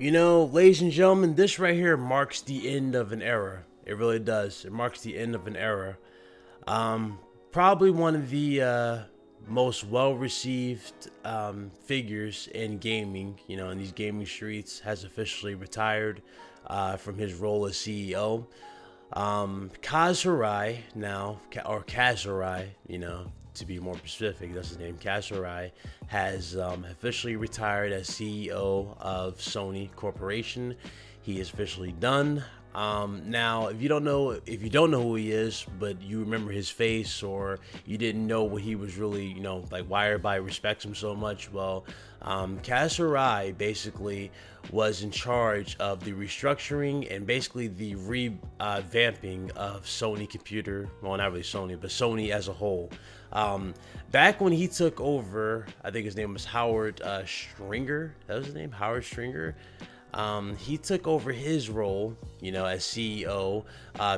You know, ladies and gentlemen, this right here marks the end of an era. It really does. It marks the end of an era. Probably one of the most well-received figures in gaming, you know, in these gaming streets, has officially retired from his role as CEO. Kaz Hirai now, or Kaz Hirai, you know, to be more specific, that's his name. Kaz Hirai has officially retired as CEO of Sony Corporation. He is officially done. Now, if you don't know who he is, but you remember his face, or you didn't know what he was really, you know, like why everybody respects him so much, well, Kaz Hirai basically was in charge of the restructuring and basically the revamping of Sony computer. Well, not really Sony, but Sony as a whole. Back when he took over, I think his name was Howard Stringer. That was his name, Howard Stringer. He took over his role, you know, as CEO,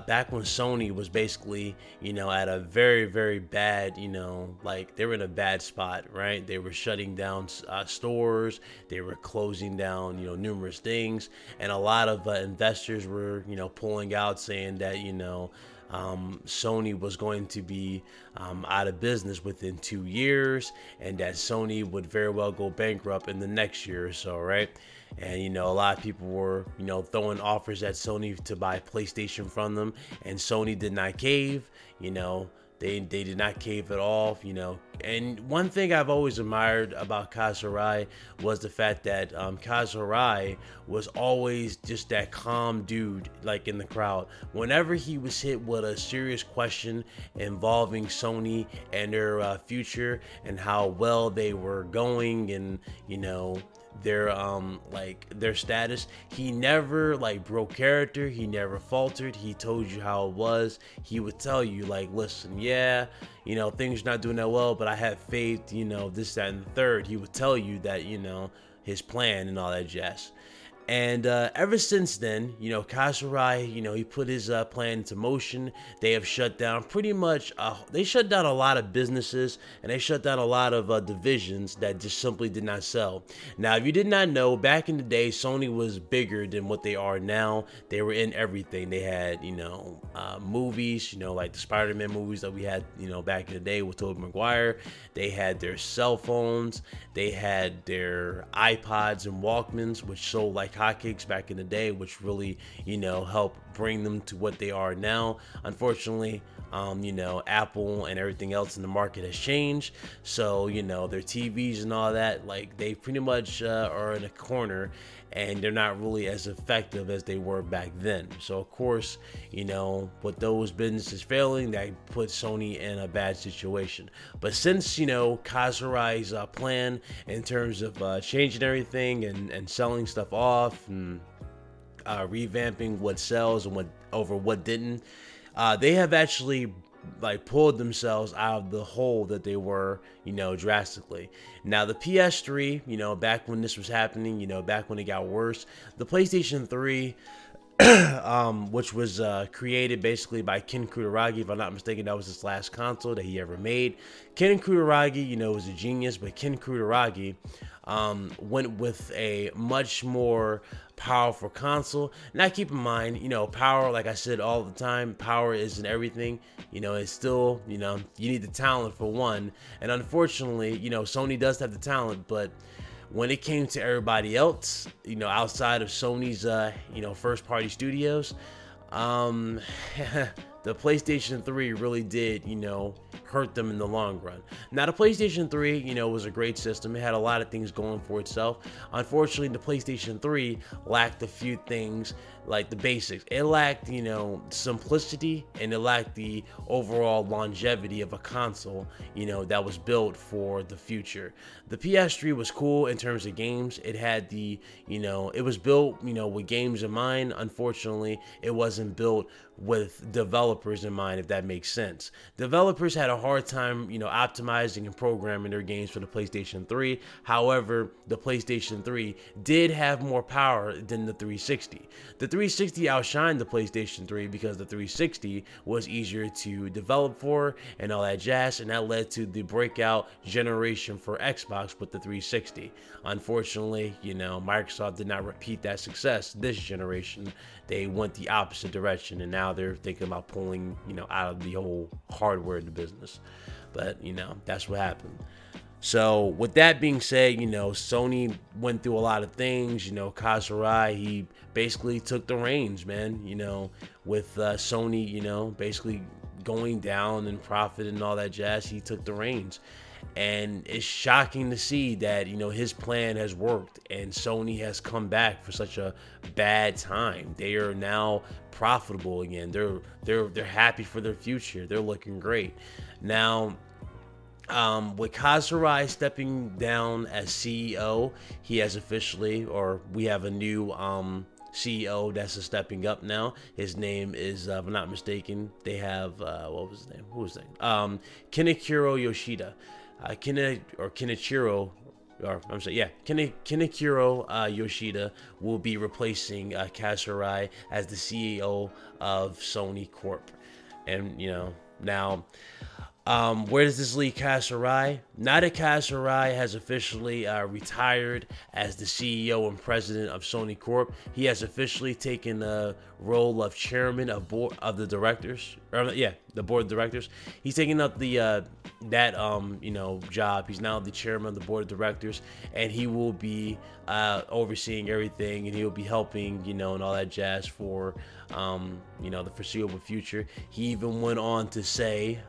back when Sony was basically, you know, at a very, very bad, you know, like they were in a bad spot, right? They were shutting down stores, they were closing down, you know, numerous things, and a lot of investors were, you know, pulling out, saying that, you know, Sony was going to be out of business within 2 years, and that Sony would very well go bankrupt in the next year or so, right? And, you know, a lot of people were, you know, throwing offers at Sony to buy PlayStation from them, and Sony did not cave. You know, they did not cave at all, you know. And one thing I've always admired about Kaz Hirai was the fact that Kaz Hirai was always just that calm dude, like in the crowd. Whenever he was hit with a serious question involving Sony and their future and how well they were going, and, you know, their their status, he never like broke character. He never faltered. He told you how it was. He would tell you, like, listen, yeah, you know, things are not doing that well, but I have faith, you know, this, that, and the third. He would tell you that, you know, his plan and all that jazz. And ever since then, you know, Kaz Hirai, you know, he put his plan into motion. They have shut down pretty much, they shut down a lot of businesses, and they shut down a lot of divisions that just simply did not sell. Now, if you did not know, back in the day, Sony was bigger than what they are now. They were in everything. They had, you know, movies, you know, like the Spider-Man movies that we had, you know, back in the day with Tobey Maguire. They had their cell phones. They had their iPods and Walkmans, which sold like hotcakes back in the day, which really, you know, helped bring them to what they are now. Unfortunately, you know, Apple and everything else in the market has changed, so, you know, their TVs and all that, like, they pretty much are in a corner, and they're not really as effective as they were back then. So of course, you know, with those businesses failing, that put Sony in a bad situation. But since, you know, Kaz Hirai's plan in terms of changing everything and selling stuff off and revamping what sells and what didn't, they have actually like pulled themselves out of the hole that they were, you know, drastically. Now the PS3, you know, back when this was happening, you know, back when it got worse, the PlayStation 3, which was created basically by Ken Kutaragi, if I'm not mistaken, that was his last console that he ever made. Ken Kutaragi, you know, was a genius, but Ken Kutaragi went with a much more powerful console. Now keep in mind, you know, power, like I said all the time, power isn't everything. You know, it's still, you know, you need the talent for one, and unfortunately, you know, Sony does have the talent, but when it came to everybody else, you know, outside of Sony's you know, first party studios, the PlayStation 3 really did, you know, hurt them in the long run. Now, the PlayStation 3, you know, was a great system. It had a lot of things going for itself. Unfortunately, the PlayStation 3 lacked a few things, like the basics. It lacked, you know, simplicity, and it lacked the overall longevity of a console, you know, that was built for the future. The PS3 was cool in terms of games. It had the, you know, it was built, you know, with games in mind. Unfortunately, it wasn't built with developers in mind, if that makes sense. Developers had a hard time, optimizing and programming their games for the PlayStation 3. However, the PlayStation 3 did have more power than the 360. The 360 outshined the PlayStation 3 because the 360 was easier to develop for and all that jazz, and that led to the breakout generation for Xbox with the 360. Unfortunately, Microsoft did not repeat that success this generation. They went the opposite direction, and now they're thinking about pulling, out of the whole hardware in the business. But, that's what happened. So with that being said, Sony went through a lot of things. Kaz Hirai, he basically took the reins, man, with Sony, basically going down in profit and all that jazz. He took the reins. And it's shocking to see that, his plan has worked and Sony has come back for such a bad time. They are now profitable again. They're happy for their future. They're looking great. Now, with Kaz Hirai stepping down as CEO, he has officially, or we have a new CEO that's stepping up now. His name is, if I'm not mistaken, they have, what was his name? Who was his name? Kenichiro Yoshida. Kenichiro Yoshida will be replacing Kaz Hirai as the CEO of Sony Corp. And, now, where does this leave Kaz Hirai? Now that Kaz Hirai has officially retired as the CEO and president of Sony Corp, he has officially taken the role of chairman of the directors. The board of directors. He's taking up the job. He's now the chairman of the board of directors, and he will be overseeing everything, and he'll be helping, and all that jazz for the foreseeable future. He even went on to say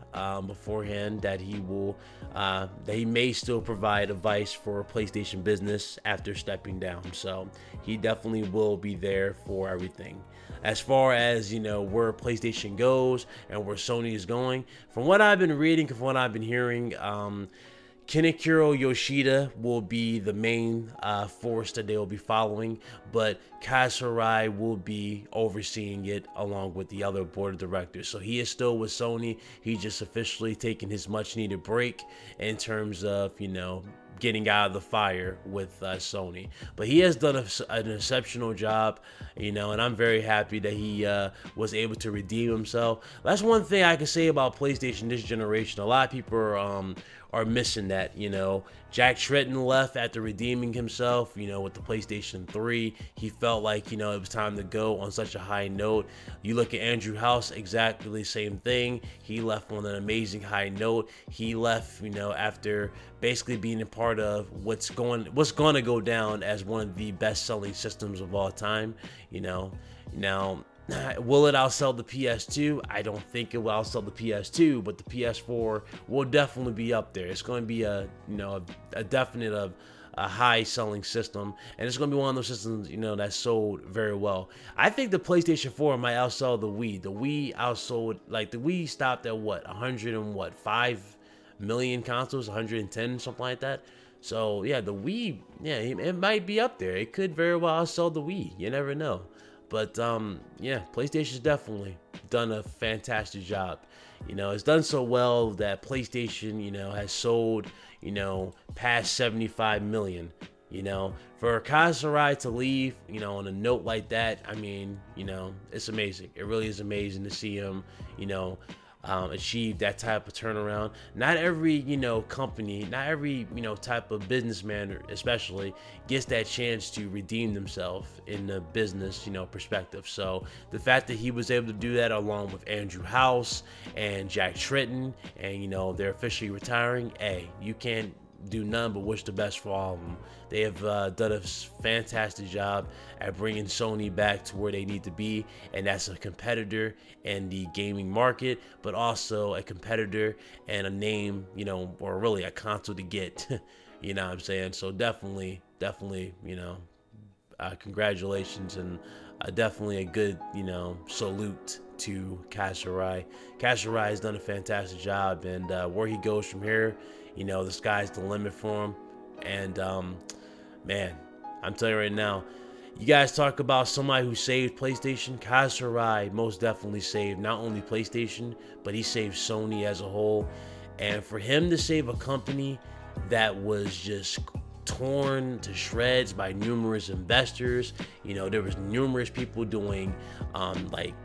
beforehand that he will that he may still provide advice for PlayStation business after stepping down. So he definitely will be there for everything. As far as where PlayStation goes and where Sony is going, from what I've been reading, from what I've been hearing, Kenichiro Yoshida will be the main force that they will be following, but Kaz Hirai will be overseeing it along with the other board of directors. So he is still with Sony. He just officially taken his much needed break in terms of, getting out of the fire with Sony. But he has done an exceptional job, and I'm very happy that he was able to redeem himself. That's one thing I can say about PlayStation this generation. A lot of people are missing that. Jack Tretton left after redeeming himself, with the PlayStation 3. He felt like, it was time to go on such a high note. You look at Andrew House, exactly the same thing. He left on an amazing high note. He left, after basically being a part of what's going to go down as one of the best-selling systems of all time. Now, will it outsell the PS2? I don't think it will outsell the PS2, but the PS4 will definitely be up there. It's going to be a definite high selling system, and it's going to be one of those systems that sold very well. I think the PlayStation 4 might outsell the Wii. The Wii outsold, the Wii stopped at 5 million consoles, 110, something like that. So yeah, the Wii, it might be up there. It could very well outsell the Wii. You never know. But PlayStation's definitely done a fantastic job. It's done so well that PlayStation, has sold, past 75 million. For Kaz Hirai to leave, on a note like that, I mean, it's amazing. It really is amazing to see him, achieve that type of turnaround. Not every company, not every type of businessman especially gets that chance to redeem themselves in the business perspective. So the fact that he was able to do that along with Andrew House and Jack Tretton, and they're officially retiring, you can't do none but wish the best for all of them. They have done a fantastic job at bringing Sony back to where they need to be, and that's a competitor in the gaming market, but also a competitor and a name, or really a console to get. You know what I'm saying? So definitely, congratulations, and definitely a good, salute to Kaz Hirai. Kaz Hirai has done a fantastic job, and where he goes from here, the sky's the limit for him. And man, I'm telling you right now, You guys talk about somebody who saved PlayStation. Kaz Hirai most definitely saved not only PlayStation, but he saved Sony as a whole. And for him to save a company that was just torn to shreds by numerous investors, you know, there was numerous people doing like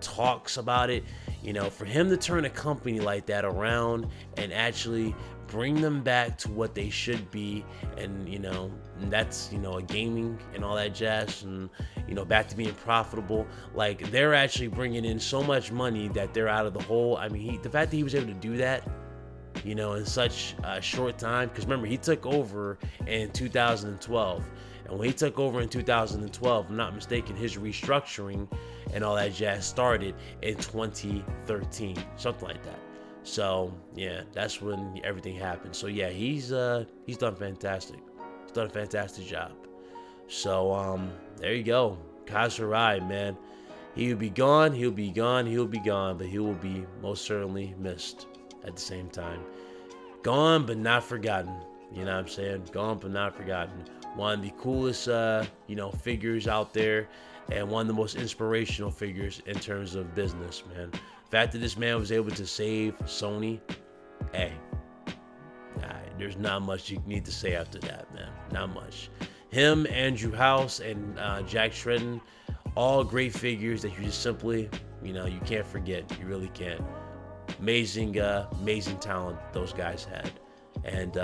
talks about it. You know, for him to turn a company like that around and actually bring them back to what they should be, and you know, that's, you know, a gaming and all that jazz, and you know, back to being profitable. Like, they're actually bringing in so much money that they're out of the hole. I mean, the fact that he was able to do that, you know, in such a short time, because remember, he took over in 2012, and when he took over in 2012, if I'm not mistaken, his restructuring and all that jazz started in 2013, something like that. So yeah, that's when everything happened. So yeah, he's done fantastic. He's done a fantastic job. So there you go, Kaz Hirai, man. He'll be gone, he'll be gone, he'll be gone, but he will be most certainly missed at the same time. Gone but not forgotten. You know what I'm saying? Gone but not forgotten. One of the coolest you know, figures out there, and one of the most inspirational figures in terms of business, man. The fact that this man was able to save Sony, hey, there's not much you need to say after that, man. Not much. Him, Andrew House, and Jack Shredden, all great figures that you just simply, you know, you can't forget. You really can't. Amazing, amazing talent those guys had. And,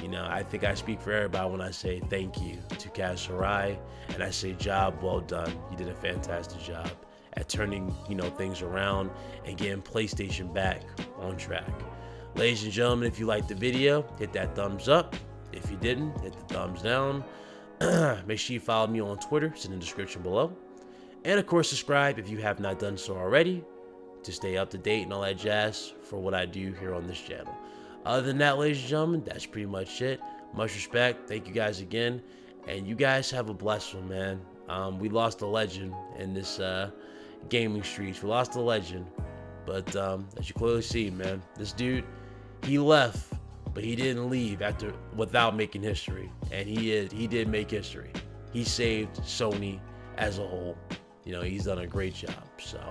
you know, I think I speak for everybody when I say thank you to Kaz Hirai, and I say job well done. You did a fantastic job at turning, you know, things around and getting PlayStation back on track. Ladies and gentlemen, if you liked the video, hit that thumbs up. If you didn't, hit the thumbs down. Make sure you follow me on Twitter. It's in the description below. And of course, subscribe if you have not done so already, to stay up to date and all that jazz for what I do here on this channel. Other than that, ladies and gentlemen, that's pretty much it. Much respect. Thank you guys again. And you guys have a blessed one, man. We lost a legend in this gaming streets. We lost a legend. But as you clearly see, man, this dude, he left, but he didn't leave without making history. And he did make history. He saved Sony as a whole. You know, he's done a great job. So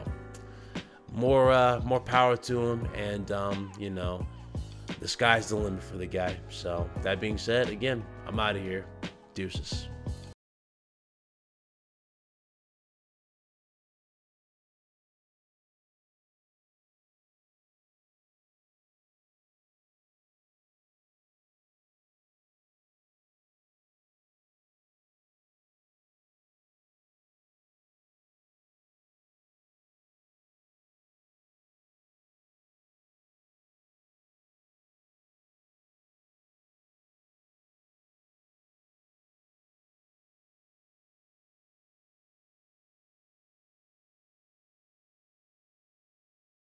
more power to him. And you know, the sky's the limit for the guy. So that being said, again, I'm out of here. Deuces.